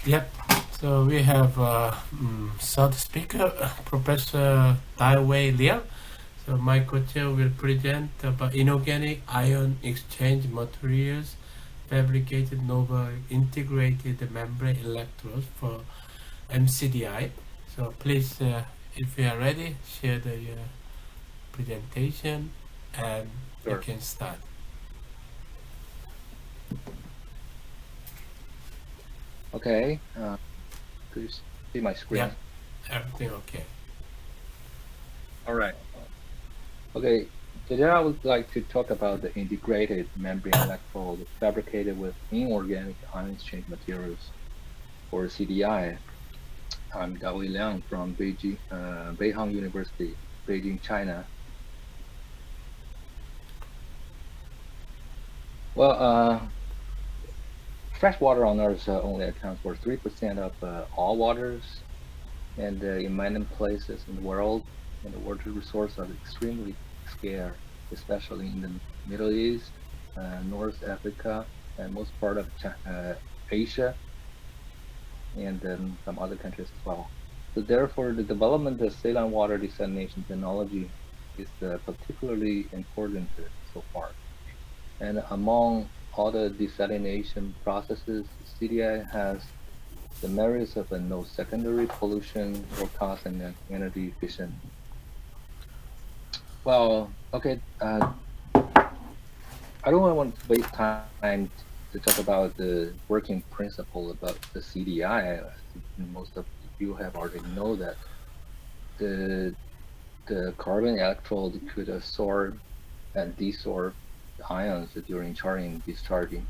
Yep. So we have third speaker, Professor Dawei Liang. So my co-chair will present about inorganic ion exchange materials, fabricated novel integrated membrane electrodes for MCDI. So please, if you are ready, share the presentation, and you Sure. can start. Okay. Could you see my Yep. screen? Everything okay. All right. Okay. Today I would like to talk about the integrated membrane electrode fabricated with inorganic ion exchange materials, or CDI. I'm Dawei Liang from Beihang University, Beijing, China. Well, fresh water on Earth only accounts for 3% of all waters, and in many places in the world, and the water resources are extremely scarce, especially in the Middle East, North Africa, and most part of Asia, and some other countries as well. So therefore, the development of saline water desalination technology is particularly important so far. And among all the desalination processes, CDI has the merits of no secondary pollution, low cost, and energy efficient. Well, okay. I don't want to waste time to talk about the working principle about the CDI. Most of you have already know that the the carbon electrode could absorb and desorb the ions during charging and discharging,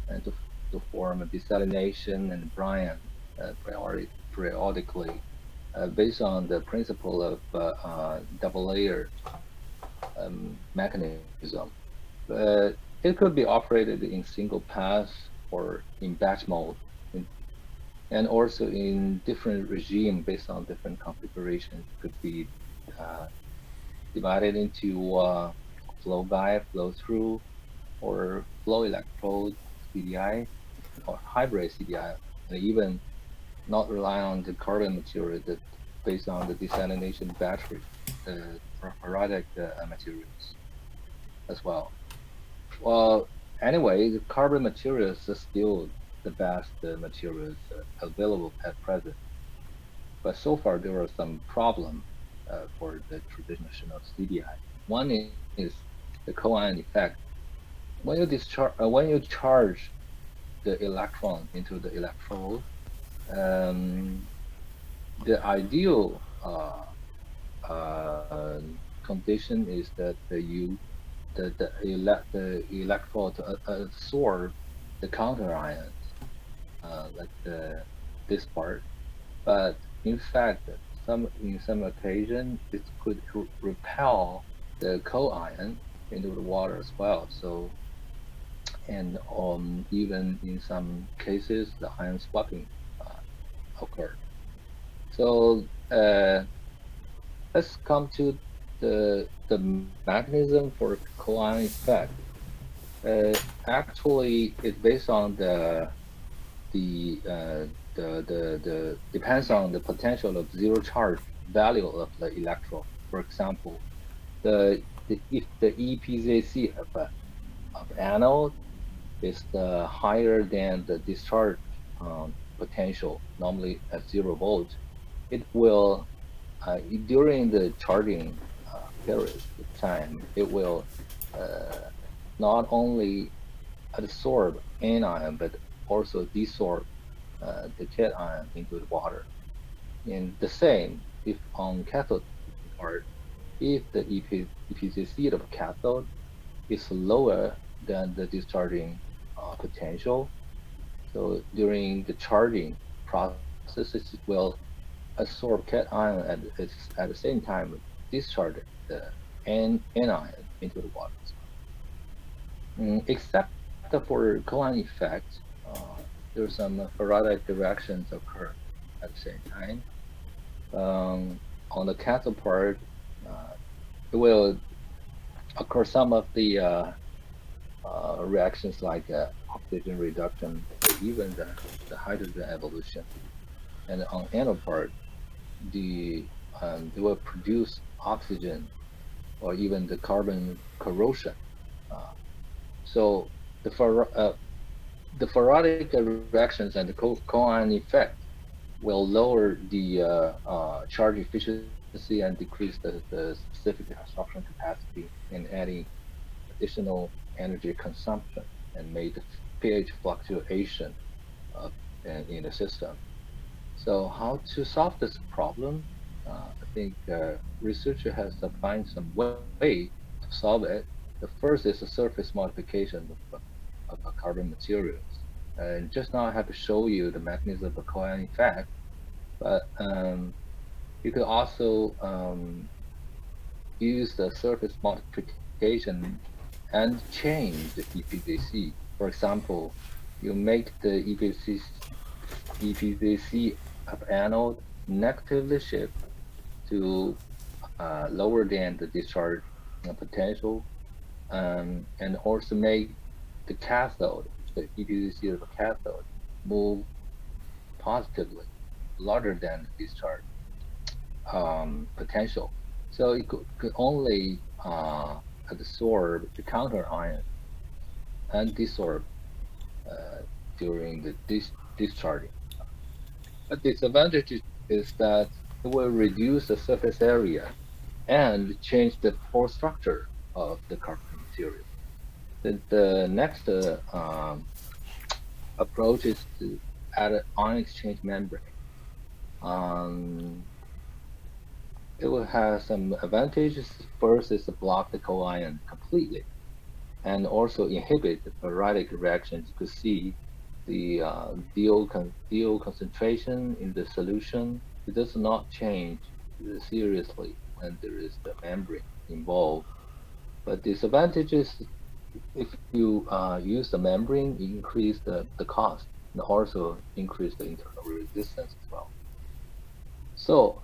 and to form a desalination and brine periodically, based on the principle of double layer mechanism. But it could be operated in single pass or in batch mode, in, and also in different regime based on different configurations. Could be uh, divided into flow guide, flow through, or flow electrode CDI, or hybrid CDI, and even not rely on the carbon material that based on the desalination battery, the periodic materials as well. Well, anyway, the carbon materials are still the best materials available at present. But so far, there are some problems for the traditional CDI. One is the co-ion effect. When you charge the electron into the electrode, um, the ideal uh, condition is that the electrode absorb the counter ions, like this part. But in fact, in some occasion, it could repel the co-ion into the water as well. So, and even in some cases, the ion swapping occurred. So let's come to the mechanism for co-ion effect. Actually, it's based on the uh, the depends on the potential of zero charge value of the electrode. For example, if the EPZC of anode is higher than the discharge potential, normally at 0 volt, it will during the charging period of time, it will uh, not only absorb anion but also desorb the cation into the water. And the same if on cathode part, if the EPCC of cathode is lower than the discharging potential, so during the charging process, it will absorb cation at the same time discharge the anion into the water as well. Except for Cohen effect, there are some Faraday directions occur at the same time. On the cathode part, uh, it will occur some of the reactions like oxygen reduction even the hydrogen evolution. And on anode part, they will produce oxygen or even the carbon corrosion. Uh, so the the ferrotic reactions and the co-ion effect will lower the charge efficiency and decrease the specific absorption capacity and adding additional energy consumption and make the pH fluctuation uh, in the system. So how to solve this problem? I think researcher has to find some way to solve it. The first is a surface modification of carbon materials. And just now I have to show you the mechanism of coil effect, but you could also use the surface modification and change the EPVC. For example, you make the EPVC of anode negatively shift to lower than the discharge potential, and also make the cathode, the EPVC of the cathode, move positively, larger than the discharge potential. So it could only absorb the counter ion and desorb uh, during the discharging. But disadvantage is that it will reduce the surface area and change the pore structure of the carbon material. The next approach is to add an ion exchange membrane. Um, it will have some advantages. First is to block the co-ion completely and also inhibit the periodic reactions. You could see the DO concentration in the solution. It does not change seriously when there is the membrane involved. But disadvantages, if you use the membrane, you increase the cost and also increase the internal resistance as well. So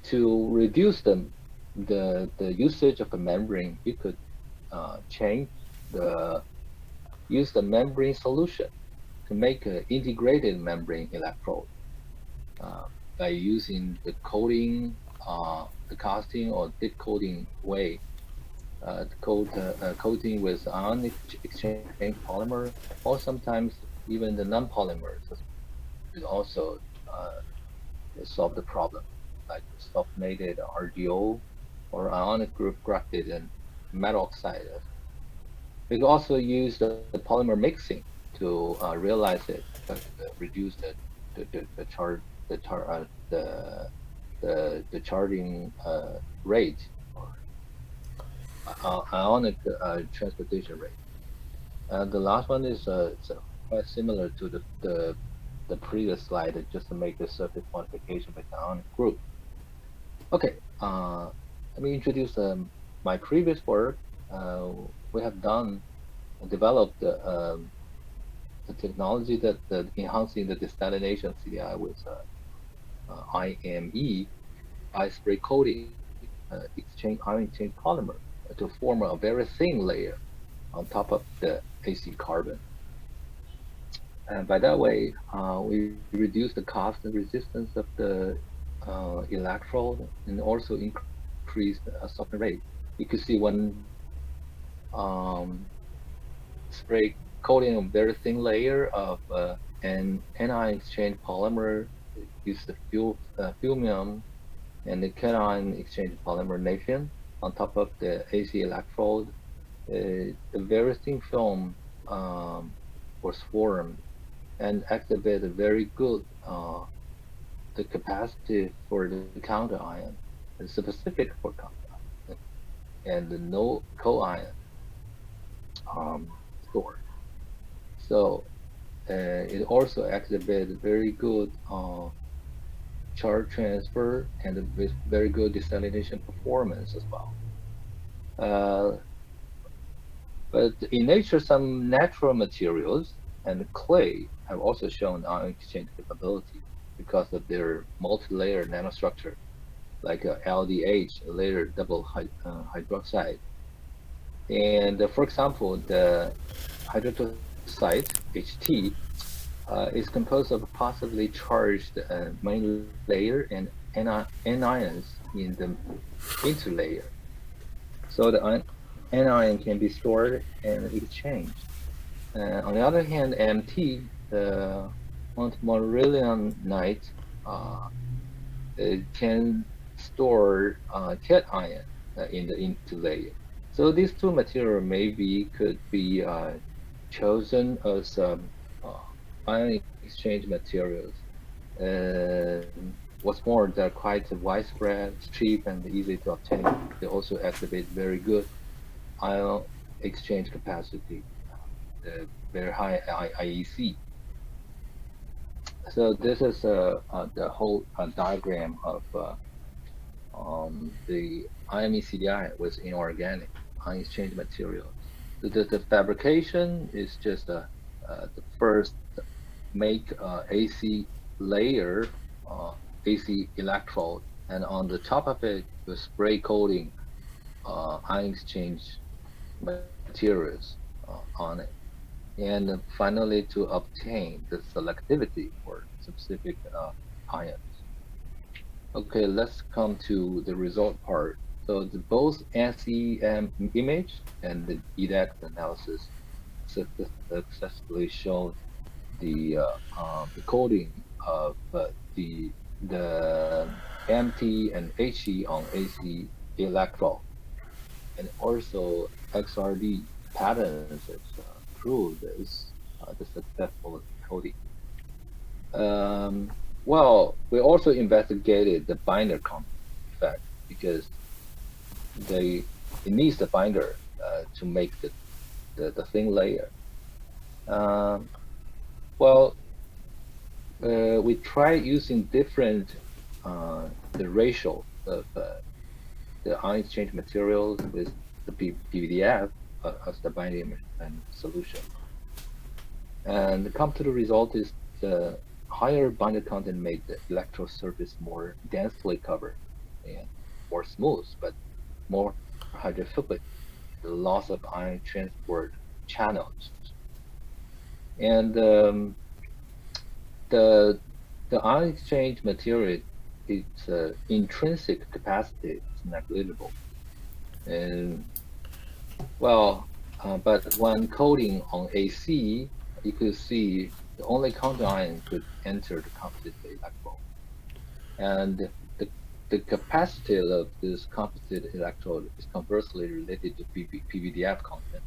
to reduce the usage of the membrane, you could change the use the membrane solution to make an integrated membrane electrode uh, by using the coating, the casting or dip coating way, coating with ion exchange polymer, or sometimes even the non-polymers will also solve the problem, like sulfonated RGO or ionic group grafted and metal oxide. We can also use the polymer mixing to realize it, reduce the charge, the char, the charging rate or ionic transportation rate. And the last one is quite similar to the previous slide, just to make the surface modification with the ionic group. Okay, let me introduce my previous work. Uh, we have developed the technology that enhancing the desalination CDI with IME, ice spray coating, ion exchange polymer to form a very thin layer on top of the AC carbon. And by that way, we reduce the cost and resistance of the electrode and also increase the absorption rate. You can see when um, spray coating a very thin layer of an anion exchange polymer, use the fumium and the cation exchange polymer naphthalene on top of the AC electrode. The very thin film was formed and activate a very good the capacity for the counter ion, specific for counter ion, and the no co-ion um, store. So it also exhibit very good charge transfer and with very good desalination performance as well. Uh, but in nature, some natural materials and clay have also shown ion exchange capability because of their multi-layer nanostructure, like LDH, layered double hydroxide. And for example, the hydroxide site, HT, is composed of a positively charged main layer and anions in the interlayer. So the anion can be stored and exchanged. On the other hand, MT, the montmorillonite, uh, it can store cation in the interlayer. So these two materials maybe could be chosen as ion exchange materials. What's more, they're quite widespread, cheap, and easy to obtain. They also activate very good ion exchange capacity, very high IEC. So this is the whole diagram of the MCDI with inorganic ion exchange materials. The fabrication is just the first make AC layer, AC electrode, and on the top of it, you spray coating ion exchange materials on it. And finally, to obtain the selectivity for specific ions. Okay, let's come to the result part. So both SEM image and the EDAX analysis successfully showed the coding of the MT and HE on AC electrode, and also XRD patterns is proved is the successful coding. Well, we also investigated the binder effect because they it needs the binder to make the thin layer. Um, well, we tried using different the ratio of the ion exchange materials with the PVDF as the binding and solution, and come to the result is the higher binder content made the electrode surface more densely covered and more smooth, but more hydrophilic. The loss of ion transport channels, and the ion exchange material, its intrinsic capacity is negligible. And well, but when coding on AC, you could see the only counter ion could enter the composite electrode. And the capacity of this composite electrode is conversely related to PVDF content.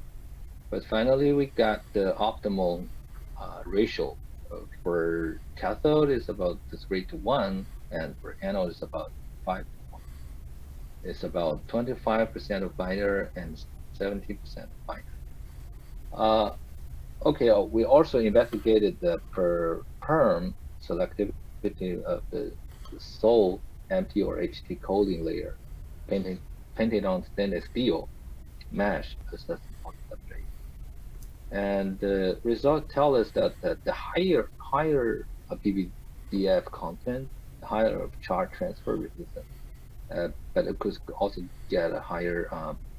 But finally, we got the optimal ratio. For cathode, is about 3 to 1, and for anode, is about 5 to 1. It's about 25% of binder and 70% binder. Uh, okay, we also investigated the per perm selectivity of the sole MT or HT coating layer painted, painted on stainless steel mesh as the substrate. And the result tell us that the higher PVDF content, the higher charge transfer resistance, but it could also get a higher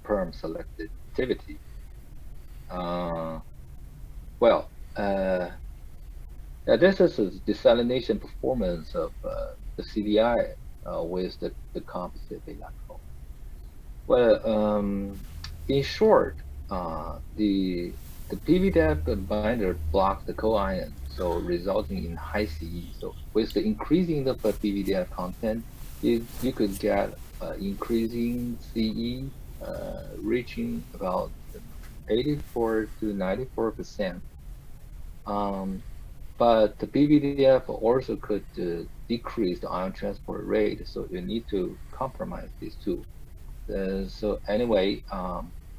perm selectivity. Uh, well, this is a desalination performance of the CDI with the composite electrode. Well, in short, the PVDF binder blocks the co-ion, so resulting in high CE. So with the increasing of the PVDF content, you could get increasing CE, reaching about 84 to 94%. But the PVDF also could decrease the ion transport rate, so you need to compromise these two. So anyway,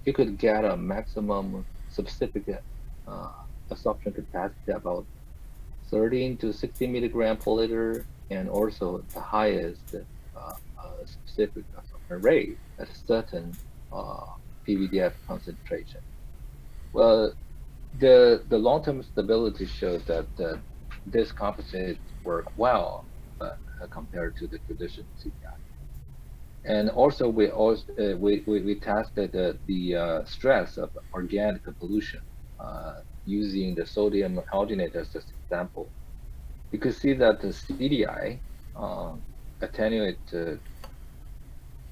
you could get a maximum specific absorption capacity about 13 to 60 milligram per liter, and also the highest specific absorption rate at a certain PVDF concentration. Well, the long-term stability shows that this composite work well, but compared to the traditional CPI. And also, we tested the stress of organic pollution. using the sodium alginate as an example, you could see that the CDI attenuate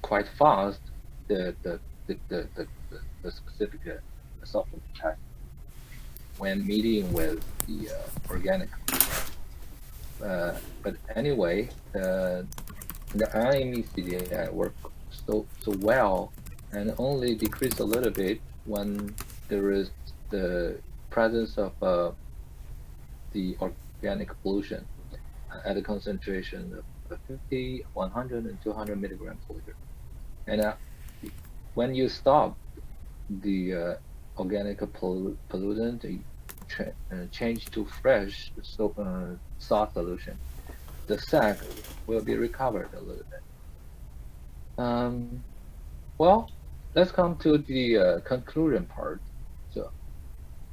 quite fast the specific sulfur capacity when meeting with the organic. But anyway, the IME CDI work so well and only decrease a little bit when there is the presence of the organic pollution at a concentration of 50, 100, and 200 milligrams per liter. And when you stop the organic pollutant, change to fresh salt solution, the sac will be recovered a little bit. Well, let's come to the conclusion part. So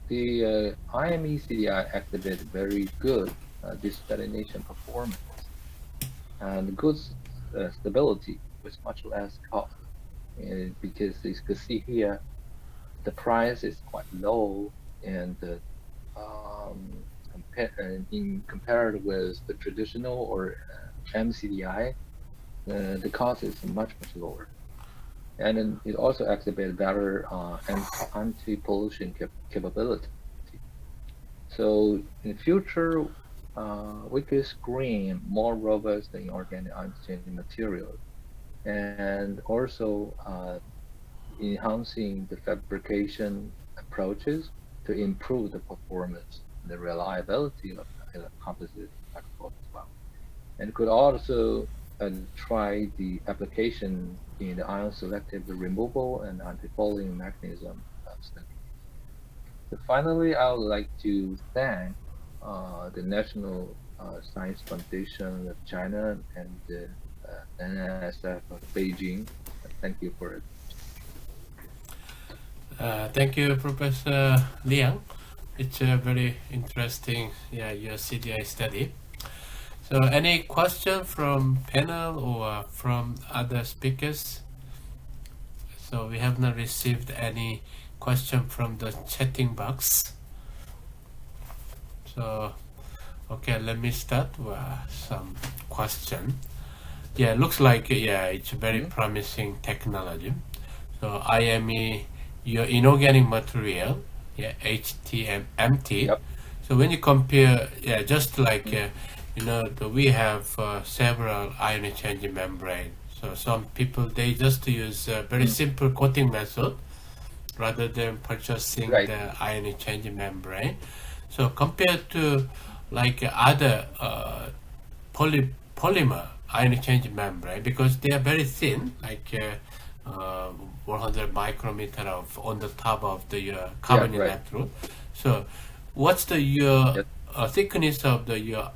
the IME CDI activate very good desalination performance and good stability with much less cost. Because as you can see here, the price is quite low, and in compared with the traditional or MCDI, the cost is much lower. And then it also activates better anti-pollution capability. So in the future, we could screen more robust and inorganic ion changing materials, and also enhancing the fabrication approaches to improve the performance and the reliability of the composite electrode as well. And could also try the application in the ion selective removal and anti-fouling mechanism study. So finally, I would like to thank the National Science Foundation of China and the NSF of Beijing. Thank you for it. Thank you, Professor Liang. It's a very interesting, your CDI study. So, any question from panel or from other speakers? So we have not received any question from the chatting box. So, okay, let me start with some question. Yeah, looks like it's a very promising technology. So IME, your inorganic material, HTMT. Yep. So when you compare, just like we have several ion exchange membrane. So some people they just use a very simple coating method rather than purchasing the ion exchange membrane. So compared to like other polymer ion exchange membrane, because they are very thin, like 100 micrometer on the top of the carbon electrode. So what's the your thickness of the your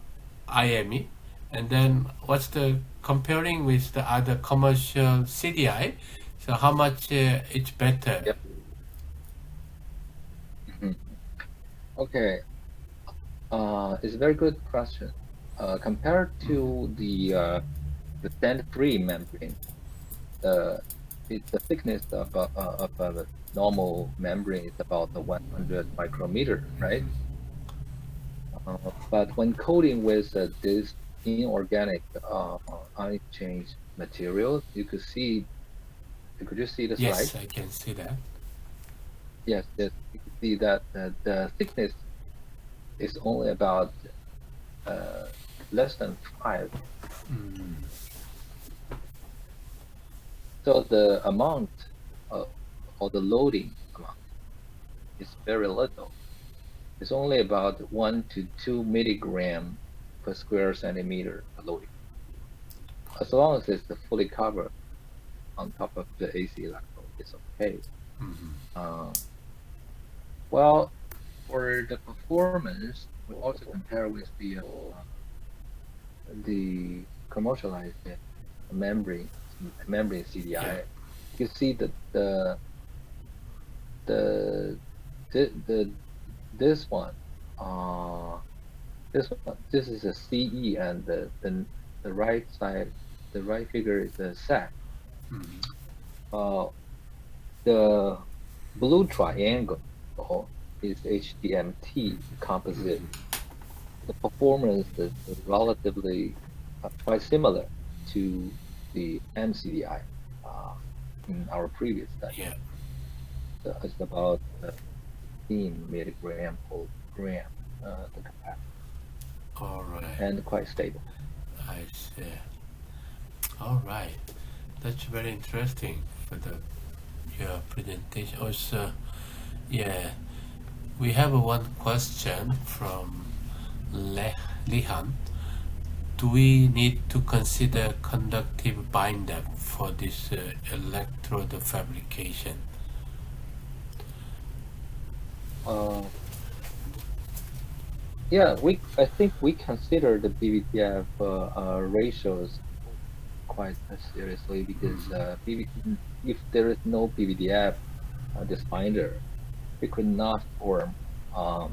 IME, and then what's the comparing with the other commercial CDI? So how much it's better? Yep. Okay, it's a very good question. Compared to the sand-free membrane, the thickness of a normal membrane is about the 100 micrometer, right? But when coating with this inorganic ion exchange material, you could see. Could you see the slide? Yes, I can see that. Yes, you can see that the thickness is only about less than 5. So the amount or the loading amount is very little. It's only about 1 to 2 milligram per square centimeter loading. As long as it's fully covered on top of the AC electrode, it's okay. Well, for the performance, we also compare with the commercialized membrane CDI. You see that this one, this is a CE, and the right side, the right figure is the SAC. The blue triangle is HDMT composite. The performance is relatively quite similar to the MCDI in our previous study. Yeah. So it's about 15 milligram per gram, the capacity, All right. and quite stable. I see. All right. That's very interesting for your presentation. Also, yeah, we have one question from Lihan. Do we need to consider conductive binder for this electrode fabrication? Yeah, I think we consider the PVDF ratios quite seriously because if there is no PVDF, this binder, it could not form a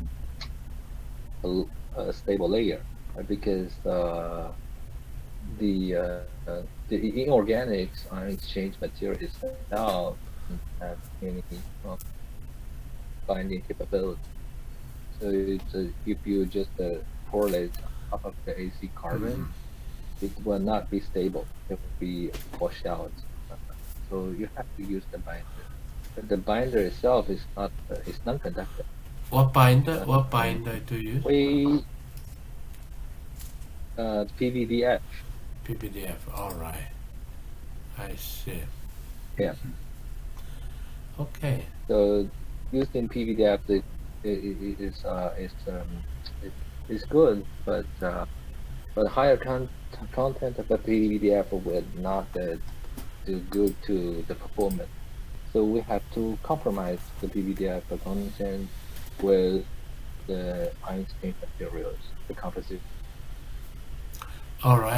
stable layer because the inorganics ion exchange material itself doesn't have any binding capability. So if you just correlate half of the AC carbon, it will not be stable. It will be washed out. So you have to use the binder. But the binder itself is not is non-conductive. What binder? What binder do you use? We PVDF. PPDF. All right. I see. Yeah. Okay. So using PVDF is good, but higher content of the PVDF would not do good to the performance. So we have to compromise the PVDF content with the ion exchange materials, the composition. All right.